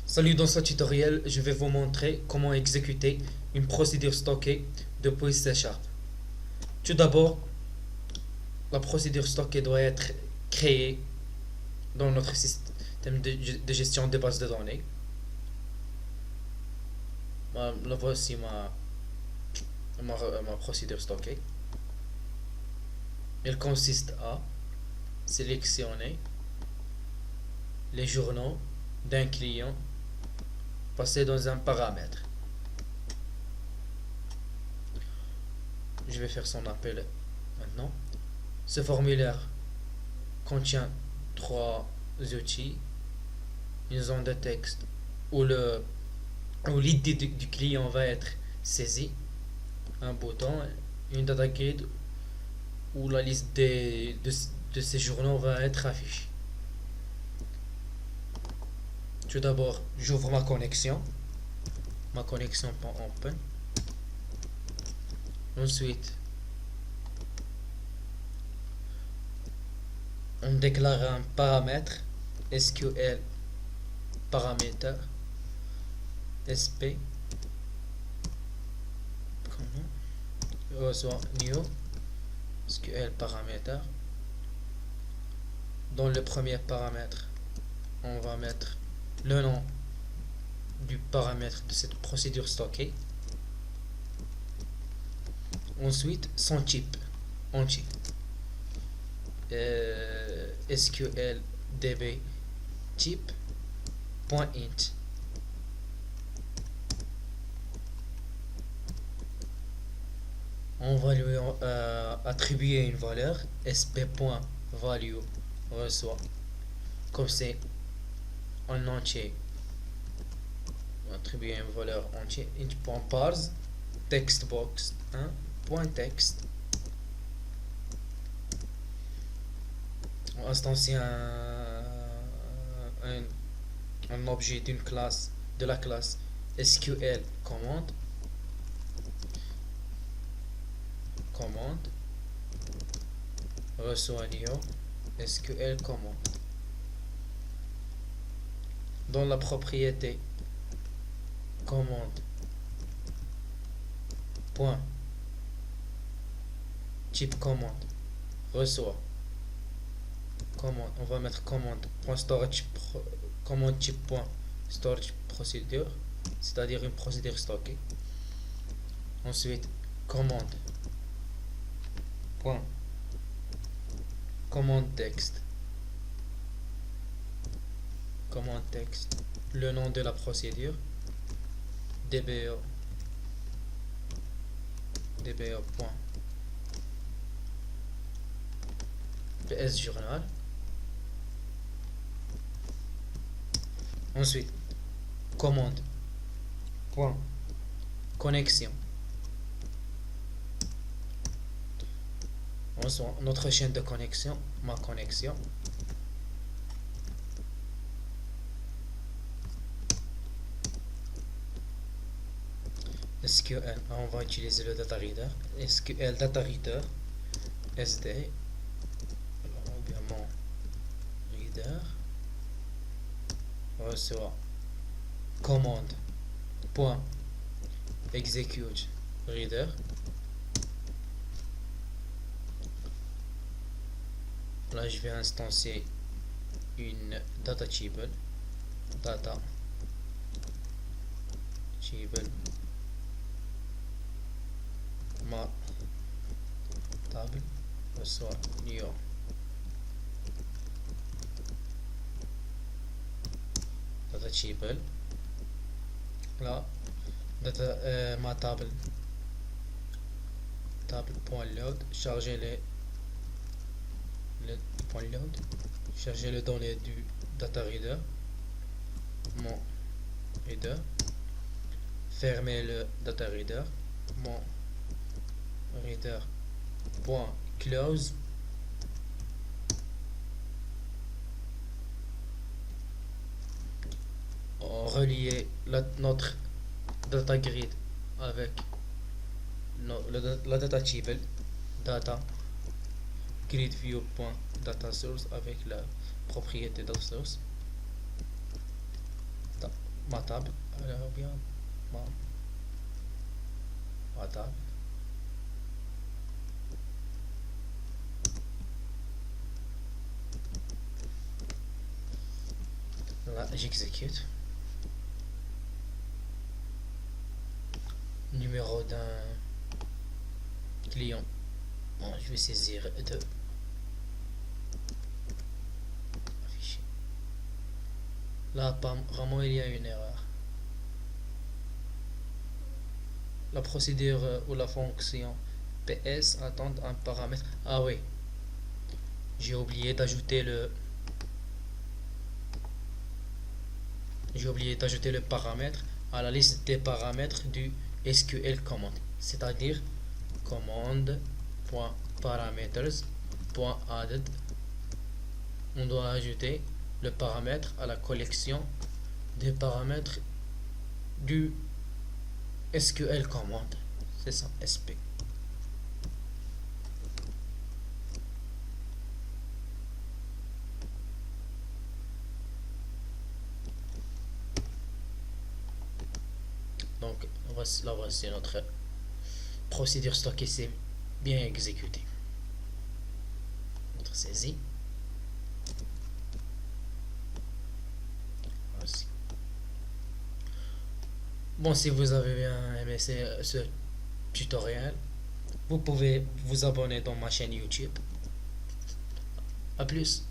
Salut, dans ce tutoriel, je vais vous montrer comment exécuter une procédure stockée depuis C Sharp. Tout d'abord, la procédure stockée doit être créée dans notre système de gestion de base de données. Voici ma procédure stockée. Elle consiste à sélectionner les journaux d'un client passé dans un paramètre. Je vais faire son appel maintenant. Ce formulaire contient trois outils: une zone de texte où l'idée du client va être saisie, un bouton, une data grid où la liste de ces journaux va être affichée. Tout d'abord, j'ouvre ma connexion open. Ensuite, on déclare un paramètre SQL paramètre sp soit new SQL paramètre. Dans le premier paramètre, on va mettre le nom du paramètre de cette procédure stockée. Ensuite, son type en type SQL db type .int. On va lui attribuer une valeur sp.value reçoit, comme c'est en entier, attribuer une valeur entière, int.parse textbox 1.text, instancier un objet d'une classe, de la classe SQL commande reçoit new SQL commande. Dans la propriété commande point type commande reçoit commande, on va mettre commande point storage commande type point storage procedure, c'est-à-dire une procédure stockée. Ensuite, commande point commande texte le nom de la procédure dbo point ps journal. Ensuite, commande point connexion, notre chaîne de connexion, ma connexion. SQL, on va utiliser le data reader, SQL data reader SD, ou bien mon reader reçoit commande point execute reader. Là, je vais instancier une data table ma table reçoit new data table. Là, ma table.load, charger les données du data reader, mon reader, fermer le data reader, mon reader point close, relier notre data grid avec la data table data grid view point data source avec la propriété data source. ma table, ou bien ma, ma table. Là, j'exécute. Numéro d'un client. Bon, je vais saisir de afficher. Là, apparemment, il y a une erreur. La procédure ou la fonction PS attend un paramètre. Ah oui, j'ai oublié d'ajouter le paramètre à la liste des paramètres du SQL command, c'est-à-dire command.parameters.added. On doit ajouter le paramètre à la collection des paramètres du SQL command. C'est ça, SP. Donc, là voici notre procédure stockée, c'est bien exécuté. Notre saisie. Voici. Bon, si vous avez bien aimé ce tutoriel, vous pouvez vous abonner dans ma chaîne YouTube. A plus.